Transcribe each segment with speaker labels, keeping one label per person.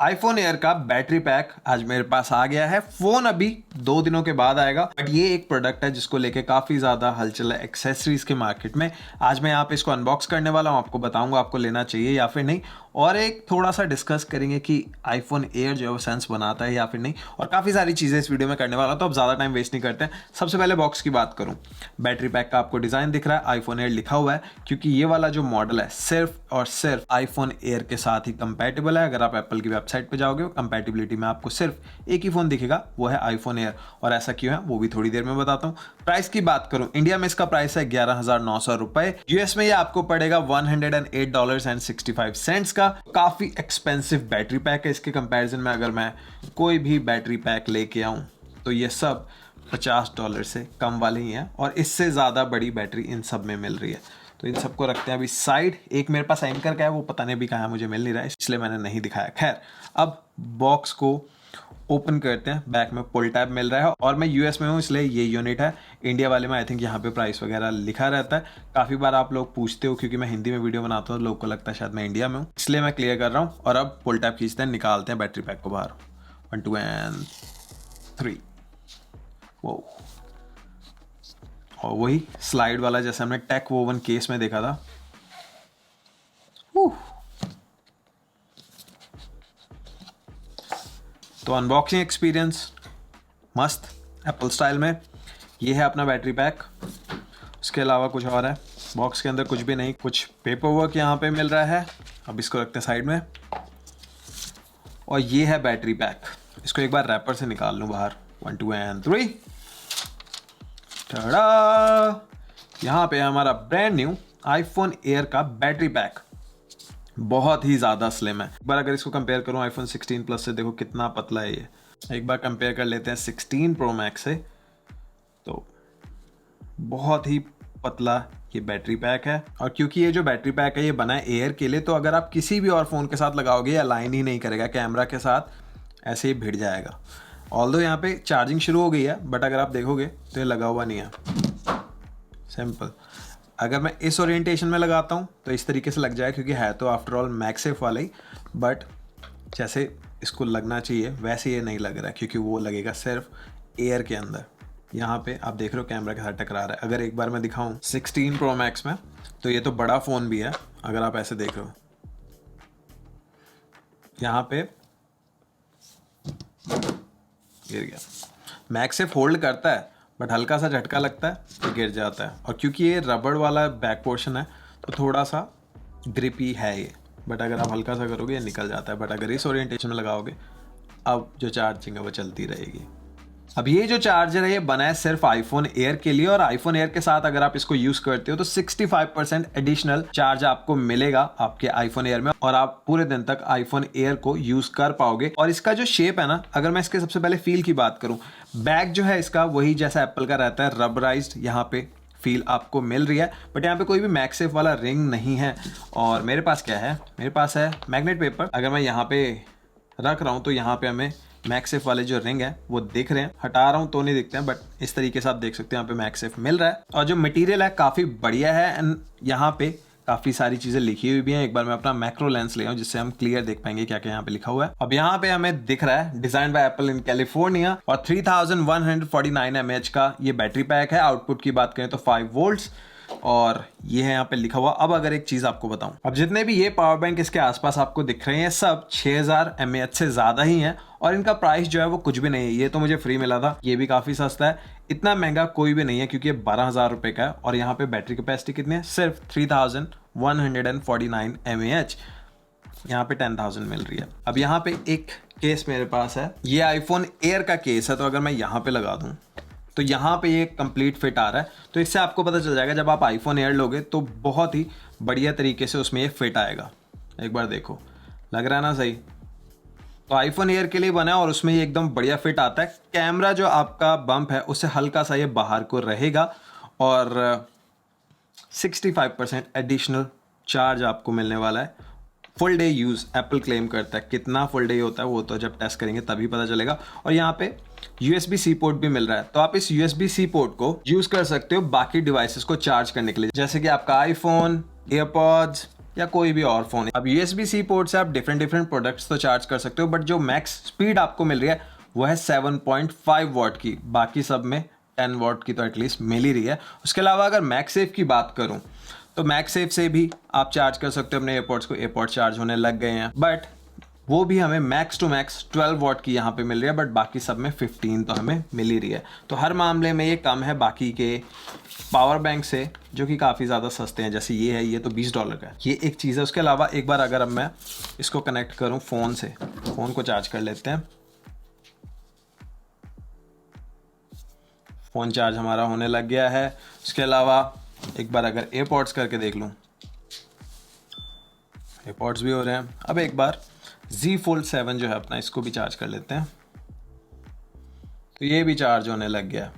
Speaker 1: IPhone air का battery pack आज मेरे पास आ गया है। फोन अभी 2 दिनों के बाद आएगा, बट ये एक प्रोडक्ट है जिसको लेके काफी ज्यादा हलचल है एक्सेसरीज के मार्केट में। आज मैं यहाँ पे इसको अनबॉक्स करने वाला हूँ, आपको बताऊंगा आपको लेना चाहिए या फिर नहीं, और एक थोड़ा सा डिस्कस करेंगे कि आईफोन एयर जो है वो सेंस बनाता है या फिर नहीं, और काफ़ी सारी चीज़ें इस वीडियो में करने वाला हूँ। तो अब ज़्यादा टाइम वेस्ट नहीं करते हैं। सबसे पहले बॉक्स की बात करूँ, बैटरी पैक का आपको डिज़ाइन दिख रहा है, आईफोन एयर लिखा हुआ है, क्योंकि ये वाला जो मॉडल है सिर्फ और सिर्फ आईफोन एयर के साथ ही कंपैटिबल है। अगर आप एप्पल की वेबसाइट पर जाओगे, कंपैटिबिलिटी में आपको सिर्फ एक ही फ़ोन दिखेगा, वो है आईफोन एयर। और ऐसा क्यों है वो भी थोड़ी देर में बताता हूँ। प्राइस की बात करूँ, इंडिया में इसका प्राइस है 11,900 रुपए। यूएस में ये आपको पड़ेगा $108.65 का। काफ़ी एक्सपेंसिव बैटरी पैक है। इसके कंपैरिजन में अगर मैं कोई भी बैटरी पैक लेके आऊँ तो ये सब $50 से कम वाले ही हैं, और इससे ज़्यादा बड़ी बैटरी इन सब में मिल रही है। तो इन सबको रखते हैं अभी साइड। एक मेरे पास एंकर का है, वो पता नहीं भी कहाँ है, मुझे मिल नहीं रहा है, इसलिए मैंने नहीं दिखाया। खैर, अब बॉक्स को ओपन करते हैं। बैक में पुल टैब मिल रहा है, और मैं यूएस में हूँ इसलिए ये यूनिट है। इंडिया वाले में आई थिंक यहाँ पे प्राइस वगैरह लिखा रहता है। काफ़ी बार आप लोग पूछते हो, क्योंकि मैं हिंदी में वीडियो बनाता हूँ, लोग को लगता है शायद मैं इंडिया में हूँ, इसलिए मैं क्लियर कर रहा हूँ। और अब पुल टैब खींचते हैं, निकालते हैं बैटरी पैक को बाहर। 1 2 and 3। वो और वही स्लाइड वाला जैसे हमने टेक वोवन केस में देखा था। तो अनबॉक्सिंग एक्सपीरियंस मस्त एप्पल स्टाइल में। ये है अपना बैटरी पैक, उसके अलावा कुछ और है बॉक्स के अंदर? कुछ भी नहीं। कुछ पेपर वर्क यहाँ पे मिल रहा है। अब इसको रखते हैं साइड में। और ये है बैटरी पैक। इसको एक बार रैपर से निकाल लूँ बाहर। 1 2 and 3। टाड़ा! यहाँ पे हमारा ब्रांड न्यू आईफोन एयर का बैटरी पैक। बहुत ही ज़्यादा स्लिम है। एक बार अगर इसको कंपेयर करूँ आईफोन 16 प्लस से, देखो कितना पतला है ये। एक बार कंपेयर कर लेते हैं 16 प्रो मैक्स से, तो बहुत ही पतला ये बैटरी पैक है। और क्योंकि ये जो बैटरी पैक है ये बना है एयर के लिए, तो अगर आप किसी भी और फ़ोन के साथ लगाओगे या अलाइन ही नहीं करेगा कैमरा के साथ, ऐसे ही भिड़ जाएगा। ऑल्दो यहाँ पे चार्जिंग शुरू हो गई है, बट अगर आप देखोगे तो ये लगा हुआ नहीं है। सिंपल। अगर मैं इस ओरिएंटेशन में लगाता हूँ तो इस तरीके से लग जाए, क्योंकि है तो आफ्टर ऑल मैक्सेफ वाला ही, बट जैसे इसको लगना चाहिए वैसे ये नहीं लग रहा है, क्योंकि वो लगेगा सिर्फ एयर के अंदर। यहाँ पे आप देख रहे हो कैमरा के साथ टकरा रहा है। अगर एक बार मैं दिखाऊँ 16 प्रो मैक्स में, तो ये तो बड़ा फ़ोन भी है। अगर आप ऐसे देख रहे हो, यहाँ पे गिर गया। मैक्सेफ होल्ड करता है, बट हल्का सा झटका लगता है तो गिर जाता है। और क्योंकि ये रबड़ वाला बैक पोर्शन है तो थोड़ा सा ग्रिपी है ये, बट अगर आप हल्का सा करोगे ये निकल जाता है। बट अगर इस ओरिएंटेशन में लगाओगे, अब जो चार्जिंग है वो चलती रहेगी। अब ये जो चार्जर है ये बना है सिर्फ आईफोन एयर के लिए, और आईफोन एयर के साथ अगर आप इसको यूज करते हो तो 65% एडिशनल चार्ज आपको मिलेगा आपके आईफोन एयर में, और आप पूरे दिन तक आईफोन एयर को यूज कर पाओगे। और इसका जो शेप है ना, अगर मैं इसके सबसे पहले फील की बात करूं, बैक जो है इसका वही जैसा एप्पल का रहता है, रबराइज्ड यहाँ पे फील आपको मिल रही है। बट यहाँ पे कोई भी मैक्सेफ वाला रिंग नहीं है। और मेरे पास क्या है, मेरे पास है मैग्नेट पेपर। अगर मैं यहाँ पे रख रहा हूँ तो यहाँ पे हमें मैक्सेफ वाले जो रिंग है वो दिख रहे हैं। हटा रहा हूँ तो नहीं दिखते हैं, बट इस तरीके से आप देख सकते हैं यहाँ पे मैक्सेफ मिल रहा है। और जो मटेरियल है काफ़ी बढ़िया है, एंड यहाँ पे काफ़ी सारी चीज़ें लिखी हुई भी हैं। एक बार मैं अपना मैक्रो लेंस ले आऊँ जिससे हम क्लियर देख पाएंगे क्या क्या यहाँ पे लिखा हुआ है। अब यहाँ पे हमें दिख रहा है design by apple in California, और 3149 mAh का ये बैटरी पैक है। आउटपुट की बात करें तो 5 वोल्ट्स, और ये है यहाँ पे लिखा हुआ। अब अगर एक चीज आपको बताऊं, अब जितने भी ये पावर बैंक इसके आसपास आपको दिख रहे हैं सब 6000 mAh से ज्यादा ही हैं, और इनका प्राइस जो है वो कुछ भी नहीं है। ये तो मुझे फ्री मिला था, ये भी काफी सस्ता है। इतना महंगा कोई भी नहीं है, क्योंकि ये 12,000 रुपए का है। और यहाँ पे बैटरी कैपेसिटी कितनी है, सिर्फ 3149 mAh। यहाँ पे 10,000 मिल रही है। अब यहाँ पे एक केस मेरे पास है, ये आईफोन एयर का केस है। तो अगर मैं यहाँ पे लगा दूं तो यहाँ पे ये कंप्लीट फिट आ रहा है। तो इससे आपको पता चल जाएगा जब आप आईफोन एयर लोगे तो बहुत ही बढ़िया तरीके से उसमें ये फिट आएगा। एक बार देखो, लग रहा है ना सही। तो आईफोन एयर के लिए बना है, और उसमें ये एकदम बढ़िया फिट आता है। कैमरा जो आपका बम्प है उससे हल्का सा ये बाहर को रहेगा, और 65% एडिशनल चार्ज आपको मिलने वाला है। Full day use Apple claim करता है, कितना फुल डे होता है वो तो जब टेस्ट करेंगे तभी पता चलेगा। और यहाँ पे USB-C पोर्ट भी मिल रहा है, तो आप इस USB-C पोर्ट को यूज़ कर सकते हो बाकी डिवाइसेस को चार्ज करने के लिए, जैसे कि आपका आईफोन, एयरपॉड्स या कोई भी और फ़ोन। अब USB-C पोर्ट से आप डिफरेंट प्रोडक्ट्स तो चार्ज कर सकते हो, बट जो मैक्स स्पीड आपको मिल रही है वो है 7.5 वॉट की, बाकी सब में 10 वॉट की तो एटलीस्ट मिल ही रही है। उसके अलावा अगर मैक्सेफ की बात करूँ तो मैक्सेफ से भी आप चार्ज कर सकते हो अपने एयरपॉड्स को, एयरपॉड चार्ज होने लग गए हैं, बट वो भी हमें मैक्स टू मैक्स 12 वॉट की यहाँ पे मिल रही है, बट बाकी सब में 15 तो हमें मिल ही रही है। तो हर मामले में ये कम है बाकी के पावर बैंक से, जो कि काफ़ी ज़्यादा सस्ते हैं। जैसे ये है, ये तो $20 का है, ये एक चीज़ है। उसके अलावा एक बार अगर अब मैं इसको कनेक्ट करूँ फ़ोन से, फ़ोन को चार्ज कर लेते हैं। फ़ोन चार्ज हमारा होने लग गया है। उसके अलावा एक बार अगर एयरपॉड्स करके देख लूँ, एयरपॉड्स भी हो रहे हैं। अब एक बार Z Fold 7 जो है अपना, इसको भी चार्ज कर लेते हैं, तो ये भी चार्ज होने लग गया।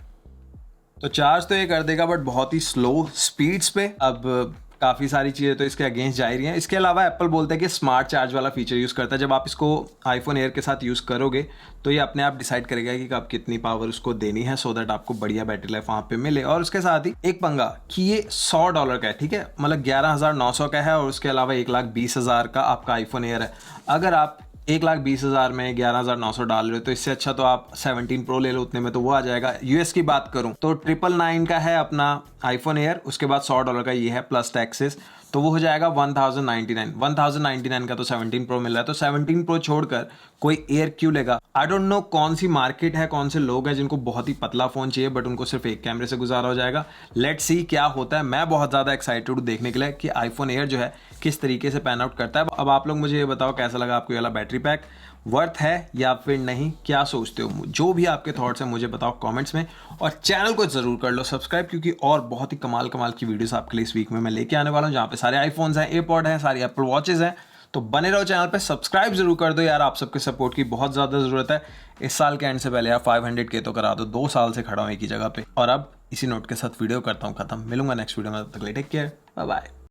Speaker 1: तो चार्ज तो ये कर देगा बट बहुत ही स्लो स्पीड्स पे। अब काफ़ी सारी चीज़ें तो इसके अगेंस्ट जा ही रही हैं। इसके अलावा एप्पल बोलता है कि स्मार्ट चार्ज वाला फीचर यूज़ करता है। जब आप इसको आईफोन एयर के साथ यूज़ करोगे तो ये अपने आप डिसाइड करेगा कि आप कितनी पावर उसको देनी है, सो दैट आपको बढ़िया बैटरी लाइफ वहाँ पे मिले। और उसके साथ ही एक पंगा कि ये $100 का है, ठीक है, मतलब 11,900 का है, और उसके अलावा 1,20,000 का आपका आईफोन एयर है। अगर आप 1,20,000 में 11,900 डाल रहे हो तो इससे अच्छा तो आप 17 प्रो ले लो, उतने में तो वो आ जाएगा। यूएस की बात करूं तो 999 का है अपना आईफोन एयर, उसके बाद $100 का ये है प्लस टैक्सेस, तो वो हो जाएगा 1099 का तो 17 प्रो मिल रहा है। तो 17 प्रो छोड़कर कोई एयर क्यों लेगा? आई डोंट नो कौन सी मार्केट है, कौन से लोग हैं जिनको बहुत ही पतला फ़ोन चाहिए बट उनको सिर्फ एक कैमरे से गुजारा हो जाएगा। लेट्स सी क्या होता है। मैं बहुत ज़्यादा एक्साइटेड हूँ देखने के लिए कि आईफोन एयर जो है किस तरीके से पैन आउट करता है। अब आप लोग मुझे ये बताओ कैसा लगा आपको ये वाला बैटरी पैक, वर्थ है या फिर नहीं, क्या सोचते हो? जो भी आपके थॉट्स हैं मुझे बताओ कमेंट्स में, और चैनल को ज़रूर कर लो सब्सक्राइब, क्योंकि और बहुत ही कमाल की वीडियोस आपके लिए इस वीक में मैं लेके आने वाला हूँ, जहाँ पे सारे आईफोन्स हैं, एयरपॉड हैं, सारी एप्पल वॉचेज़ हैं। तो बने रहो चैनल पे, सब्सक्राइब जरूर कर दो यार, आप सबके सपोर्ट की बहुत ज़्यादा ज़रूरत है। इस साल के एंड से पहले यार 500K तो करा दो, 2 साल से खड़ा हूँ एक ही जगह पे। और अब इसी नोट के साथ वीडियो करता हूँ ख़त्म। मिलूंगा नेक्स्ट वीडियो में, तब तक के लिए टेक केयर, बाय बाय।